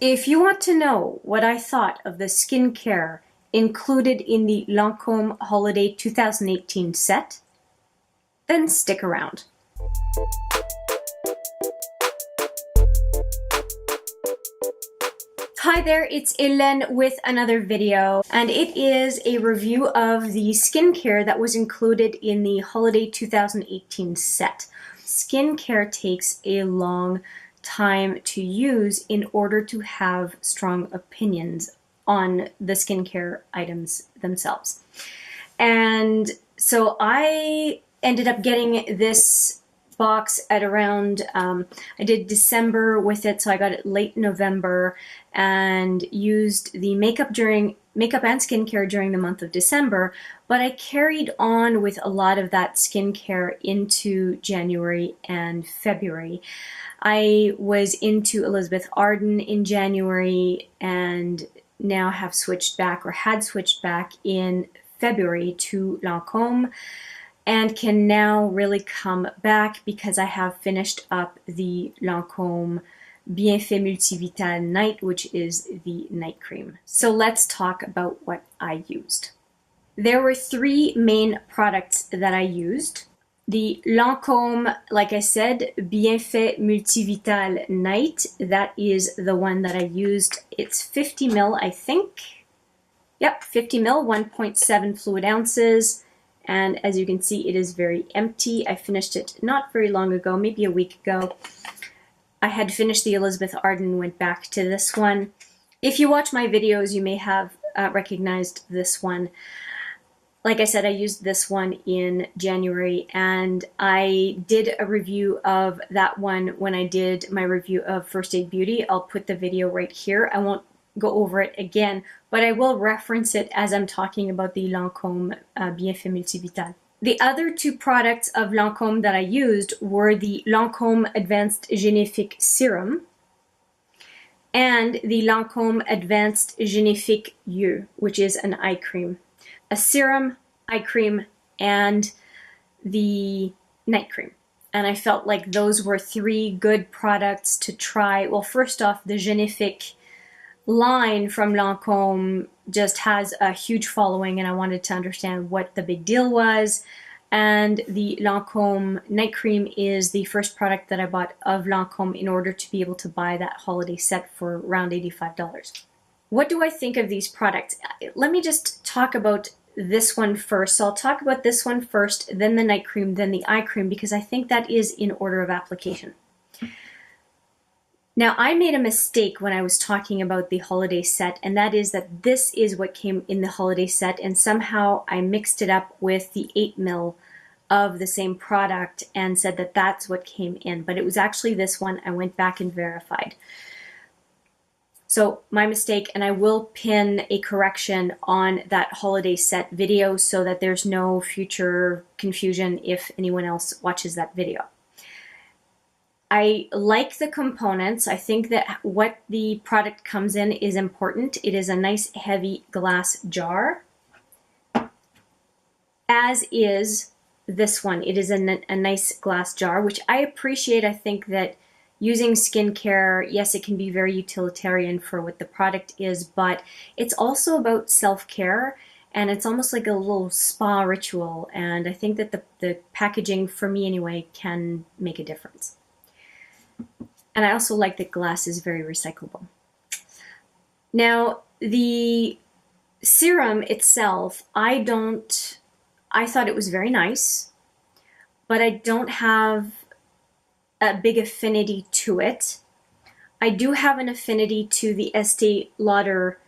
If you want to know what I thought of the skincare included in the Lancôme Holiday 2018 set, then stick around. Hi there, it's Hélène with another video, and it is a review of the skincare that was included in the Holiday 2018 set. Skincare takes a long time to use in order to have strong opinions on the skincare items themselves. And so I ended up getting this box at around, I did December with it, so I got it late November and used the makeup and skincare during the month of December, but I carried on with a lot of that skincare into January and February. I was into Elizabeth Arden in January and now have switched back, or had switched back in February, to Lancôme, and can now really come back because I have finished up the Lancôme Bienfait Multivital Night, which is the night cream. So let's talk about what I used. There were three main products that I used. The Lancôme, like I said, Bienfait Multivital Night, that is the one that I used. It's 50 ml, I think. Yep, 50 ml, 1.7 fluid ounces. And as you can see, it is very empty. I finished it not very long ago, maybe a week ago. I had finished the Elizabeth Arden, went back to this one. If you watch my videos, you may have recognized this one. Like I said, I used this one in January, and I did a review of that one when I did my review of First Aid Beauty. I'll put the video right here. I won't go over it again, but I will reference it as I'm talking about the Lancôme Bienfait Multivital. The other two products of Lancôme that I used were the Lancôme Advanced Génifique Serum and the Lancôme Advanced Génifique Yeux, which is an eye cream. A serum, eye cream, and the night cream. And I felt like those were three good products to try. Well, first off, the Génifique line from Lancôme just has a huge following, and I wanted to understand what the big deal was. And the Lancôme night cream is the first product that I bought of Lancôme in order to be able to buy that holiday set for around $85. What do I think of these products? Let me just talk about this one first. So I'll talk about this one first, then the night cream, then the eye cream, because I think that is in order of application. Now, I made a mistake when I was talking about the holiday set, and that is that this is what came in the holiday set, and somehow I mixed it up with the 8 ml of the same product and said that that's what came in, but it was actually this one. I went back and verified. So my mistake, and I will pin a correction on that holiday set video so that there's no future confusion if anyone else watches that video. I like the components. I think that what the product comes in is important. It is a nice heavy glass jar, as is this one. It is a nice glass jar, which I appreciate. I think that using skincare, yes, it can be very utilitarian for what the product is, but it's also about self-care, and it's almost like a little spa ritual, and I think that the packaging, for me anyway, can make a difference. And I also like that glass is very recyclable. Now, the serum itself, I thought it was very nice, but I don't have a big affinity to it. I do have an affinity to the Estee Lauder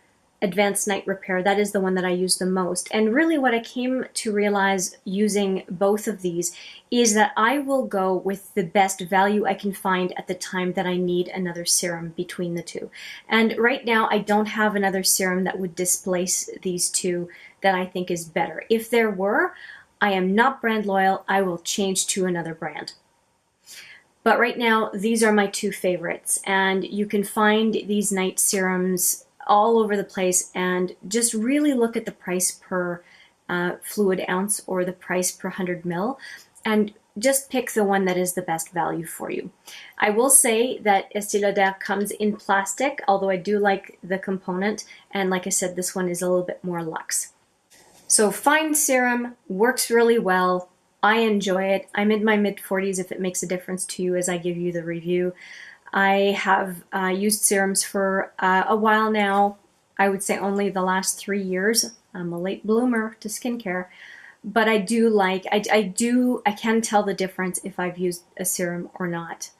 Advanced Night Repair. That is the one that I use the most. And really what I came to realize using both of these is that I will go with the best value I can find at the time that I need another serum between the two. And right now I don't have another serum that would displace these two that I think is better. If there were, I am not brand loyal. I will change to another brand. But right now, these are my two favorites, and you can find these night serums all over the place, and just really look at the price per fluid ounce or the price per 100 ml, and just pick the one that is the best value for you. I will say that Estée Lauder comes in plastic, although I do like the component, and like I said, this one is a little bit more luxe. So fine serum, works really well. I enjoy it. I'm in my mid-40s if it makes a difference to you as I give you the review. I have used serums for a while now. I would say only the last 3 years. I'm a late bloomer to skincare. But I do like, I can tell the difference if I've used a serum or not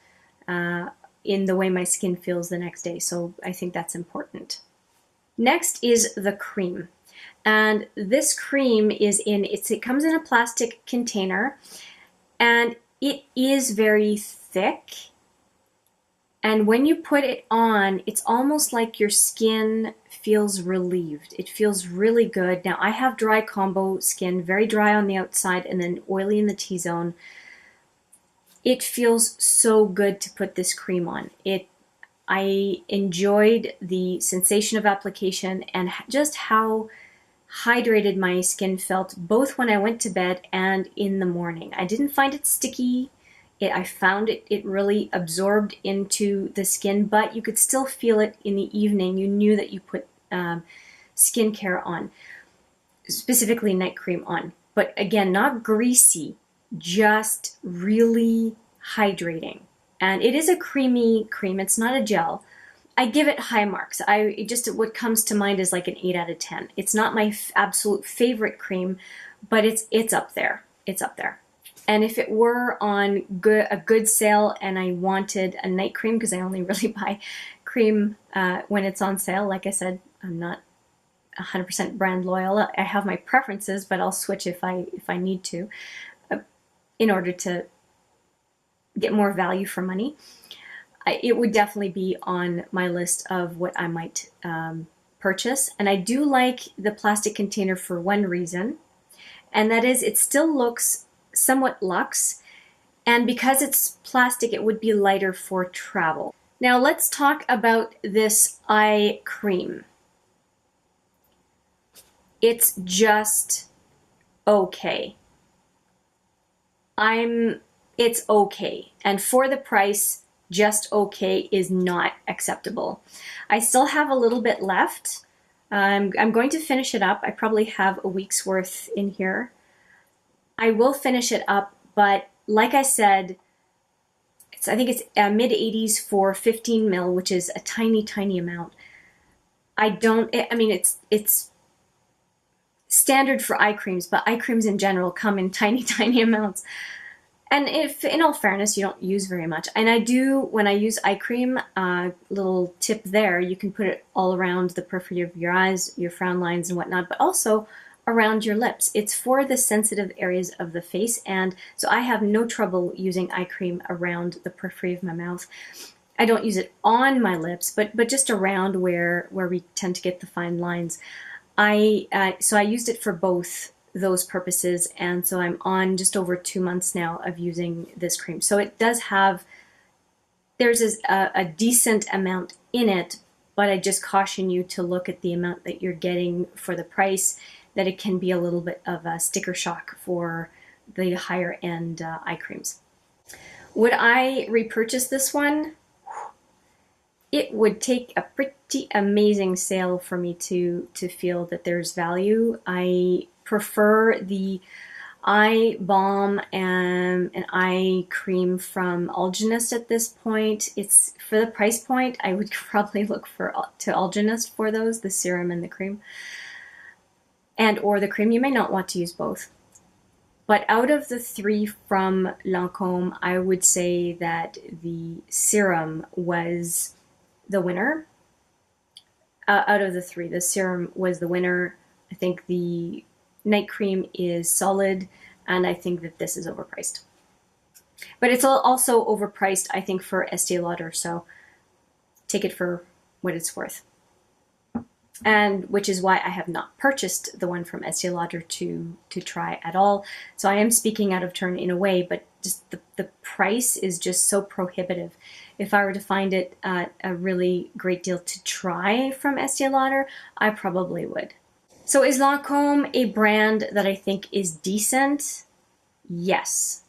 in the way my skin feels the next day. So I think that's important. Next is the cream. And this cream is it comes in a plastic container, and it is very thick. And when you put it on, it's almost like your skin feels relieved. It feels really good. Now, I have dry combo skin, very dry on the outside and then oily in the T-zone. It feels so good to put this cream on. I enjoyed the sensation of application and just how hydrated my skin felt, both when I went to bed and in the morning. I didn't find it sticky. I found it really absorbed into the skin, but you could still feel it in the evening. You knew that you put skincare on, specifically night cream on. But again, not greasy, just really hydrating. And it is a creamy cream. It's not a gel. I give it high marks. What comes to mind is like an 8 out of 10. It's not my absolute favorite cream, but it's up there. It's up there. And if it were on a good sale and I wanted a night cream, because I only really buy cream when it's on sale, like I said, I'm not 100% brand loyal. I have my preferences, but I'll switch if I need to in order to get more value for money. It would definitely be on my list of what I might purchase. And I do like the plastic container for one reason, and that is it still looks somewhat luxe, and because it's plastic, it would be lighter for travel. Now let's talk about this eye cream. It's just okay. It's okay, and for the price, just okay is not acceptable. I still have a little bit left. I'm going to finish it up. I probably have a week's worth in here. I will finish it up, but like I said, I think it's mid-80s for 15 ml, which is a tiny, tiny amount. It's standard for eye creams, but eye creams in general come in tiny, tiny amounts. And if, in all fairness, you don't use very much. And I do, when I use eye cream, little tip there, you can put it all around the periphery of your eyes, your frown lines and whatnot, but also around your lips. It's for the sensitive areas of the face, and so I have no trouble using eye cream around the periphery of my mouth. I don't use it on my lips, but just around where we tend to get the fine lines. So I used it for both those purposes, and so I'm on just over 2 months now of using this cream. So it does have, there's a decent amount in it, but I just caution you to look at the amount that you're getting for the price, that it can be a little bit of a sticker shock for the higher end eye creams. Would I repurchase this one? It would take a pretty amazing sale for me to feel that there's value. I prefer the eye balm and an eye cream from Algenist at this point. It's for the price point, I would probably look to Algenist for those, the serum and the cream. Or the cream. You may not want to use both. But out of the 3 from Lancôme, I would say that the serum was the winner. Out of the 3, the serum was the winner. I think the night cream is solid, and I think that this is overpriced. But it's also overpriced, I think, for Estée Lauder, so take it for what it's worth. And which is why I have not purchased the one from Estée Lauder to try at all. So I am speaking out of turn in a way, but just the price is just so prohibitive. If I were to find it a really great deal to try from Estée Lauder, I probably would. So is Lancôme a brand that I think is decent? Yes.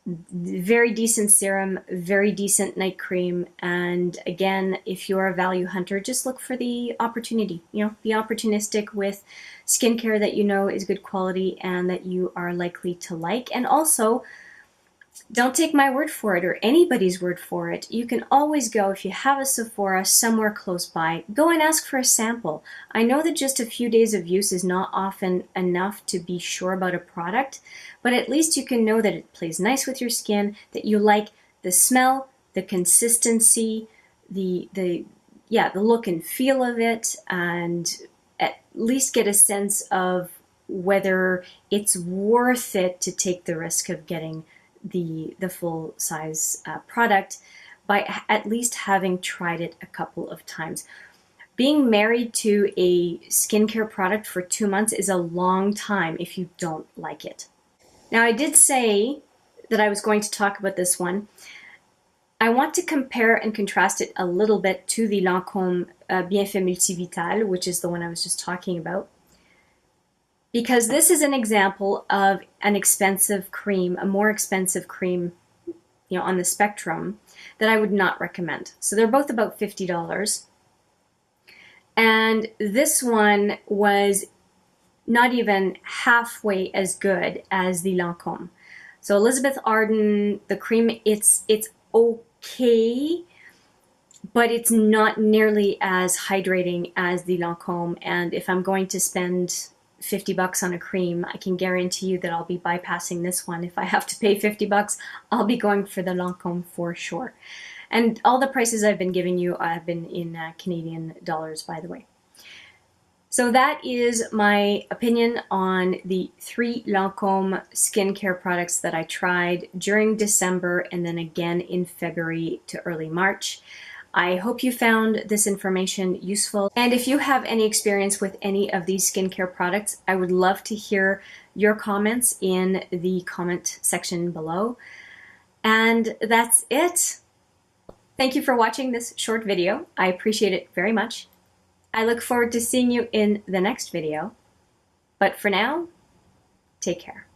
Very decent serum, very decent night cream, and again, if you're a value hunter, just look for the opportunity. You know, be opportunistic with skincare that you know is good quality and that you are likely to like. And also, don't take my word for it or anybody's word for it. You can always go, if you have a Sephora somewhere close by, go and ask for a sample. I know that just a few days of use is not often enough to be sure about a product, but at least you can know that it plays nice with your skin, that you like the smell, the consistency, the look and feel of it, and at least get a sense of whether it's worth it to take the risk of getting the full size product by at least having tried it a couple of times. Being married to a skincare product for 2 months is a long time if you don't like it. Now, I did say that I was going to talk about this one. I want to compare and contrast it a little bit to the Lancôme Bienfait Multivital, which is the one I was just talking about, because this is an example of an expensive cream, a more expensive cream, you know, on the spectrum that I would not recommend. So they're both about $50. And this one was not even halfway as good as the Lancôme. So Elizabeth Arden, the cream, it's okay, but it's not nearly as hydrating as the Lancôme. And if I'm going to spend $50 on a cream, I can guarantee you that I'll be bypassing this one. If I have to pay $50, I'll be going for the Lancôme for sure. And all the prices I've been giving you have been in Canadian dollars, by the way. So that is my opinion on the 3 Lancôme skincare products that I tried during December and then again in February to early March. I hope you found this information useful. And if you have any experience with any of these skincare products, I would love to hear your comments in the comment section below. And that's it. Thank you for watching this short video. I appreciate it very much. I look forward to seeing you in the next video. But for now, take care.